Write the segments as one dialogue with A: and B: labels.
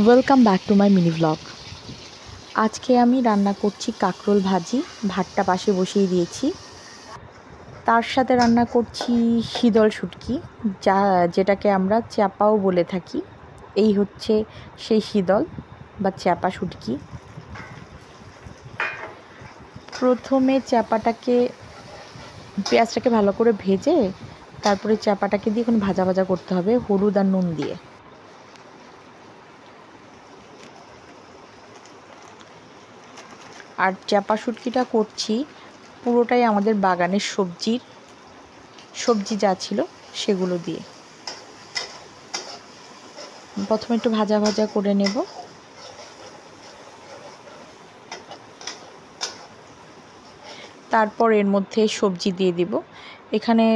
A: Welcome back to my mini blog. আজকে আমি রান্না করছি কাঁকরোল ভাজি। ভাতটা পাশে বসিয়ে দিয়েছি। তার সাথে রান্না করছি শীতল শুটকি, যেটাকে আমরা চ্যাপাও বলে থাকি। এই হচ্ছে সেই শীতল বা চ্যাপা শুটকি। প্রথমে পেঁয়াজটাকে ভালো করে ভেজে তারপরে চ্যাপাটাকে দিয়ে এখন ভাজা ভাজা করতে হবে হলুদ আর নুন দিয়ে। আর চ্যাপা শুটকিটা করছি পুরোটাই আমাদের বাগানের সবজি যা ছিল সেগুলো দিয়ে। প্রথমে একটু ভাজা ভাজা করে নেব। তারপর এর মধ্যে সবজি দিয়ে দিব। এখানে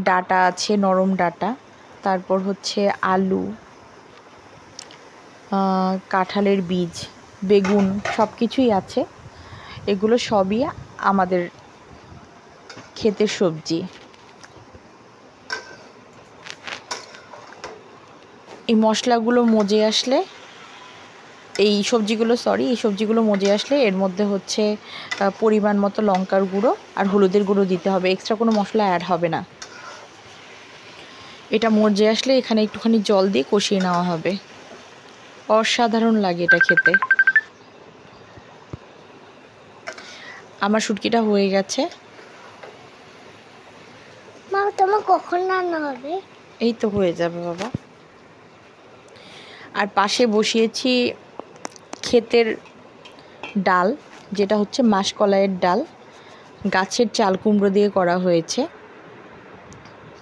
A: ডাঁটা আছে, নরম ডাঁটা, তারপর হচ্ছে আলু, কাঁঠালের বীজ, বেগুন, সব কিছুই আছে। এগুলো সবই আমাদের ক্ষেতের সবজি। এই মশলাগুলো মজে আসলে এই সবজিগুলো মজে আসলে এর মধ্যে হচ্ছে পরিমাণ মতো লঙ্কার গুঁড়ো আর হলুদের গুঁড়ো দিতে হবে। এক্সট্রা কোনো মশলা অ্যাড হবে না। এটা মজে আসলে এখানে একটুখানি জল দিয়ে কষিয়ে নেওয়া হবে। অসাধারণ লাগে এটা খেতে। আমার শুটকিটা হয়ে গেছে।
B: মা, তোমার কখন রান্না হবে?
A: এই তো হয়ে যাবে বাবা। আর পাশে বসিয়েছি ক্ষেতের ডাল, যেটা হচ্ছে মাসকলাইয়ের ডাল। গাছের চাল কুমড়ো দিয়ে করা হয়েছে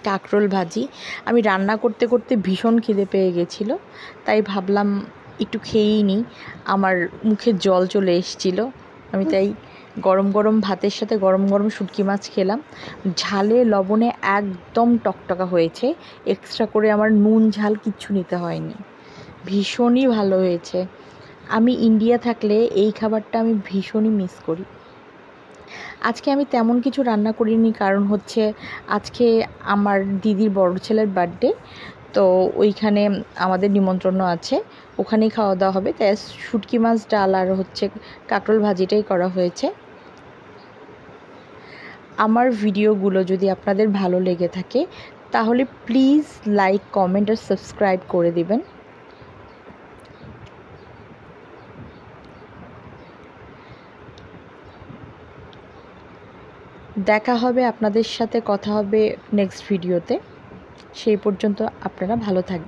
A: কাঁকরোল ভাজি। আমি রান্না করতে করতে ভীষণ খিদে পেয়ে গেছিলো, তাই ভাবলাম একটু খেয়েই নিই। আমার মুখে জল চলে এসেছিলো। আমি তাই গরম গরম ভাতের সাথে গরম গরম শুটকি মাছ খেলাম। ঝালে লবণে একদম টকটকা হয়েছে। এক্সট্রা করে আমার নুন ঝাল কিচ্ছু নিতে হয়নি। ভীষণই ভালো হয়েছে। আমি ইন্ডিয়া থাকলে এই খাবারটা আমি ভীষণই মিস করি। আজকে আমি তেমন কিছু রান্না করিনি, কারণ হচ্ছে আজকে আমার দিদির বড় ছেলের বার্থডে, তো ওইখানে আমাদের নিমন্ত্রণ আছে, ওখানেই খাওয়া দাওয়া হবে। তাই শুটকি মাছ, ডাল আর হচ্ছে কাঁকরোল ভাজিটাই করা হয়েছে। আমার ভিডিওগুলো যদি আপনাদের ভালো লেগে থাকে তাহলে প্লিজ লাইক, কমেন্ট আর সাবস্ক্রাইব করে দিবেন। দেখা হবে, আপনাদের সাথে কথা হবে নেক্সট ভিডিওতে। সেই পর্যন্ত আপনারা ভালো থাকবেন।